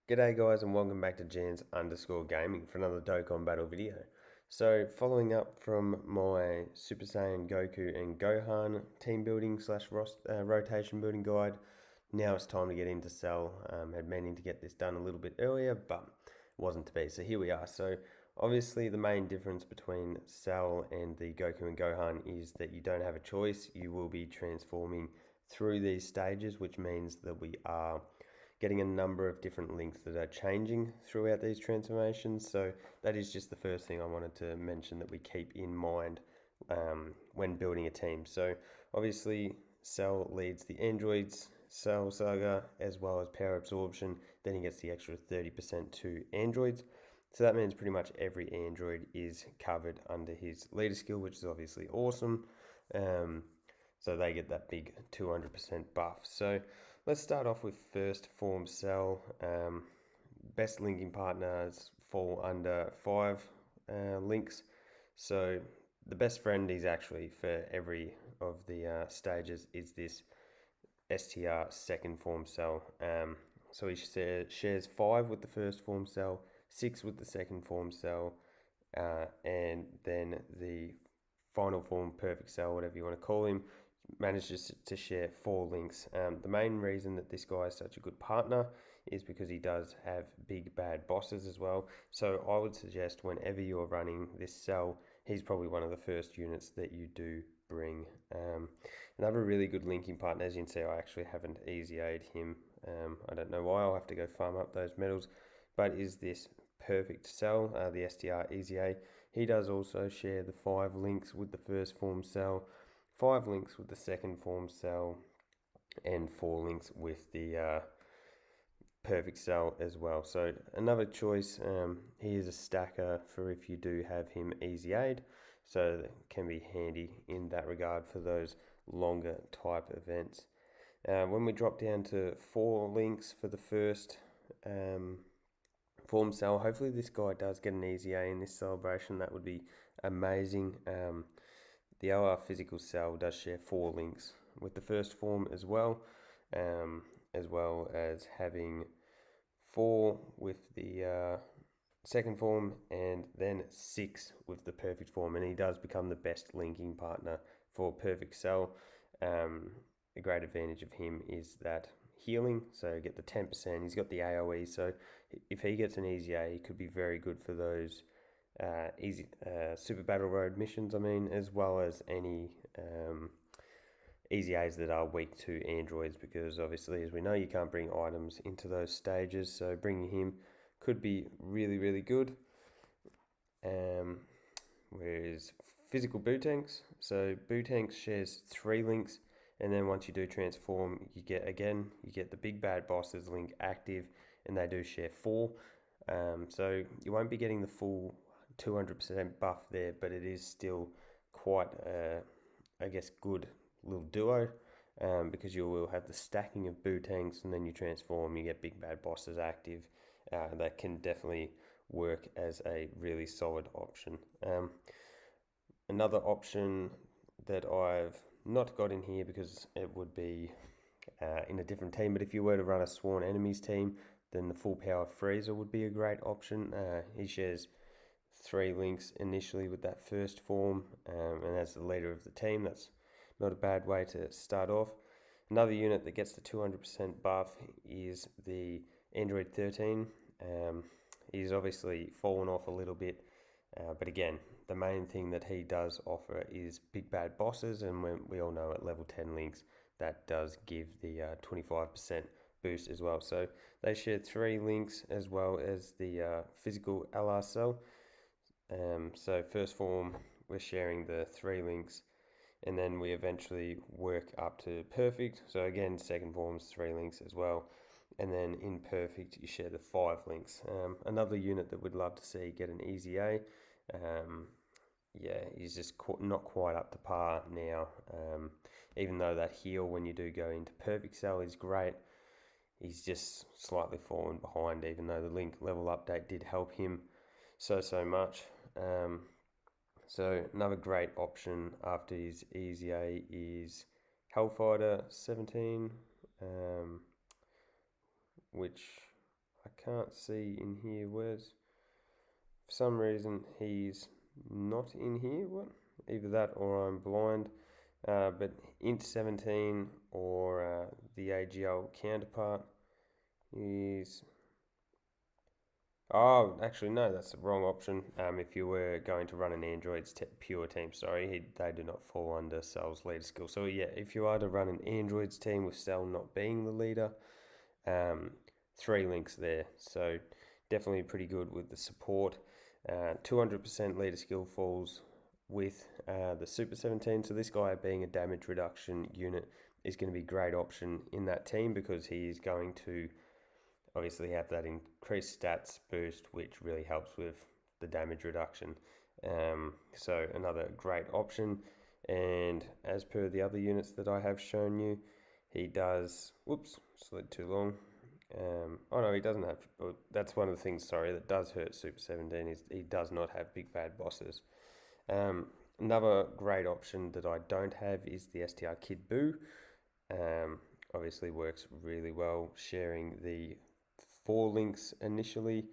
G'day guys and welcome back to Jans_gaming for another Dokkan battle video. So following up from my Super Saiyan Goku and Gohan team building slash rotation building guide, now it's time to get into Cell. Had meaning to get this done a little bit earlier, but wasn't to be. So here we are. So obviously the main difference between Cell and the Goku and Gohan is that you don't have a choice. You will be transforming through these stages, which means that we are getting a number of different links that are changing throughout these transformations. So that is just the first thing I wanted to mention that we keep in mind when building a team. So obviously Cell leads the androids, Cell Saga, as well as power absorption. Then he gets the extra 30% to androids. So that means pretty much every android is covered under his leader skill, which is obviously awesome. So they get that big 200% buff. So let's start off with first form Cell. Best linking partners fall under 5 links. So the best friend is actually for every of the stages is this STR second form Cell. So he shares 5 with the first form Cell, 6 with the second form Cell, and then the final form perfect Cell, whatever you want to call him, manages to share 4 links. The main reason that this guy is such a good partner is because he does have big bad bosses as well. So I would suggest whenever you're running this Cell, he's probably one of the first units that you do bring. Another really good linking partner, as you can see, I actually haven't easy aid him. I don't know why, I'll have to go farm up those medals, but is this perfect Cell, the STR Easy A. He does also share the 5 links with the first form Cell, 5 links with the second form Cell, and 4 links with the perfect Cell as well. So another choice, he is a stacker for if you do have him easy aid, so that can be handy in that regard for those longer type events. When we drop down to 4 links for the first form Cell, hopefully this guy does get an easy A in this celebration. That would be amazing. The OR physical Cell does share 4 links with the first form as well as having 4 with the second form, and then 6 with the perfect form, and he does become the best linking partner for perfect Cell. The great advantage of him is that healing, so get the 10%. He's got the AoE, so if he gets an easy A, he could be very good for those easy Super Battle Road missions, as well as any easy A's that are weak to androids, because obviously, as we know, you can't bring items into those stages, so bringing him could be really, really good. Whereas physical Bootanks, so Bootanks shares 3 links, and then once you do transform, you get the big bad bosses link active, and they do share 4. So you won't be getting the full 200% buff there, but it is still quite, good little duo, because you will have the stacking of Bootanks, and then you transform, you get big bad bosses active. That can definitely work as a really solid option. Another option that I've not got in here because it would be in a different team, but if you were to run a Sworn Enemies team, then the full power Freezer would be a great option. He shares 3 links initially with that first form, and as the leader of the team, that's not a bad way to start off. Another unit that gets the 200% buff is the Android 13. He's obviously fallen off a little bit, but again, the main thing that he does offer is big bad bosses, and we all know at level 10 links, that does give the 25% boost as well. So they share 3 links as well as the physical LR Cell. So first form, we're sharing the 3 links, and then we eventually work up to perfect. So again, second form's 3 links as well. And then in perfect, you share the 5 links. Another unit that we'd love to see get an easy A. He's just not quite up to par now. Even though that heal when you do go into perfect Cell is great, he's just slightly fallen behind, even though the link level update did help him so much. So another great option after his easy A is Hellfighter 17, which I can't see in here. For some reason he's not in here. What? Either that or I'm blind. But INT 17 or the AGL counterpart is... Oh, actually, no, that's the wrong option. If you were going to run an Android pure team, sorry, they do not fall under Cell's leader skill. So yeah, if you are to run an Android's team with Cell not being the leader, 3 links there. So definitely pretty good with the support. 200% leader skill falls with the Super 17. So this guy being a damage reduction unit is going to be a great option in that team because he's going to obviously have that increased stats boost, which really helps with the damage reduction. So another great option. And as per the other units that I have shown you, he does, whoops, slid too long. Oh no, he doesn't have, that's one of the things, sorry, that does hurt Super 17 is he does not have big bad bosses. Another great option that I don't have is the STR Kid Boo. Obviously works really well sharing the 4 links initially.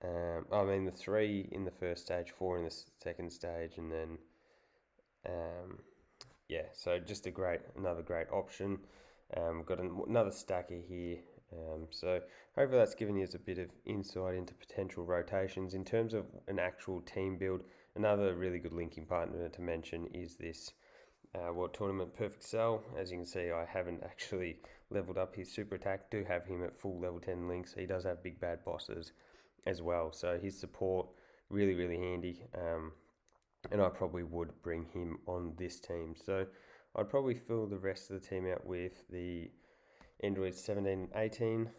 I mean the 3 in the first stage, 4 in the second stage, and then yeah, so just another great option. Got another stacker here. So hopefully that's given you a bit of insight into potential rotations. In terms of an actual team build, another really good linking partner to mention is this World Tournament Perfect Cell. As you can see, I haven't actually leveled up his super attack. Do have him at full level 10 links. He does have big bad bosses as well, so his support really handy. And I probably would bring him on this team. So I'd probably fill the rest of the team out with the Android 17 and 18.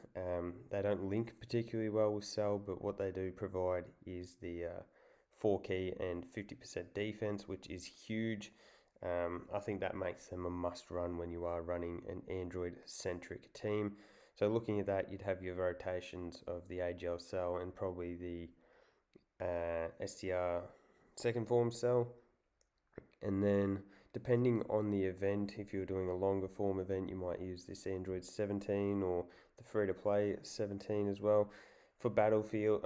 They don't link particularly well with Cell, but what they do provide is the 4 key and 50% defense, which is huge. I think that makes them a must run when you are running an Android centric team. So looking at that, you'd have your rotations of the AGL Cell and probably the STR second form Cell, and then depending on the event, if you're doing a longer form event, you might use this Android 17 or the free-to-play 17 as well. For Battlefield,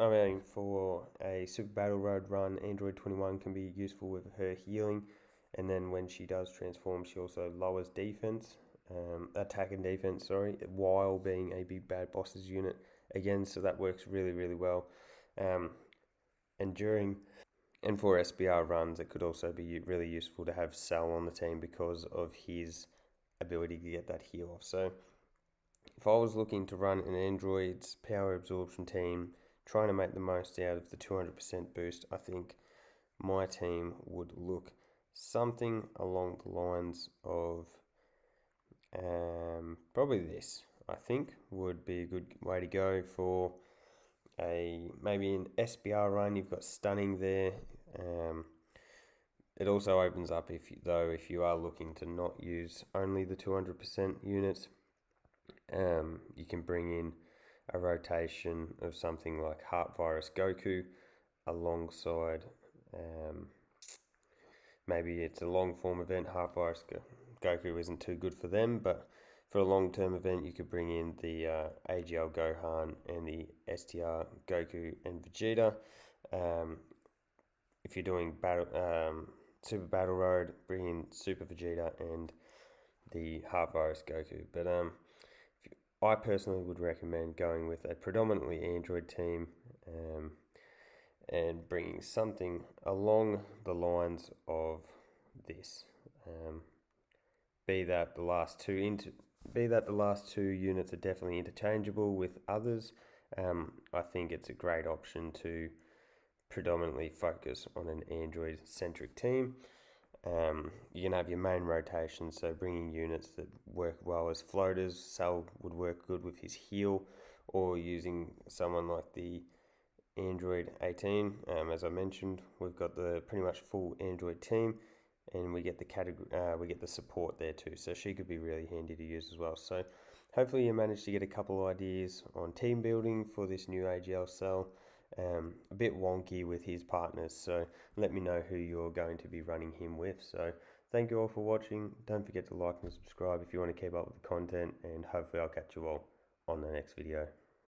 for a Super Battle Road run, Android 21 can be useful with her healing, and then when she does transform, she also lowers defense, attack and defense, while being a big bad bosses unit again, so that works really well. And for SBR runs, it could also be really useful to have Cell on the team because of his ability to get that heal off. So if I was looking to run an Android's power absorption team, trying to make the most out of the 200% boost, I think my team would look something along the lines of probably this. I think would be a good way to go for maybe an SBR run. You've got stunning there. It also opens up if you are looking to not use only the 200% units, you can bring in a rotation of something like Heart Virus Goku alongside maybe it's a long form event. Heart Virus Goku isn't too good for them, but for a long term event you could bring in the AGL Gohan and the STR Goku and Vegeta. If you're doing Super Battle Road, bring in Super Vegeta and the Heart Virus Goku. But I personally would recommend going with a predominantly Android team and bringing something along the lines of this. Be that the last two units are definitely interchangeable with others. I think it's a great option to predominantly focus on an Android centric team. You can have your main rotation, so bringing units that work well as floaters. Cell would work good with his heal, or using someone like the Android 18. As I mentioned, we've got the pretty much full Android team, and we get the support there too. So she could be really handy to use as well. So hopefully you managed to get a couple of ideas on team building for this new AGL Cell. A bit wonky with his partners, so let me know who you're going to be running him with. So thank you all for watching. Don't forget to like and subscribe if you want to keep up with the content, and hopefully I'll catch you all on the next video.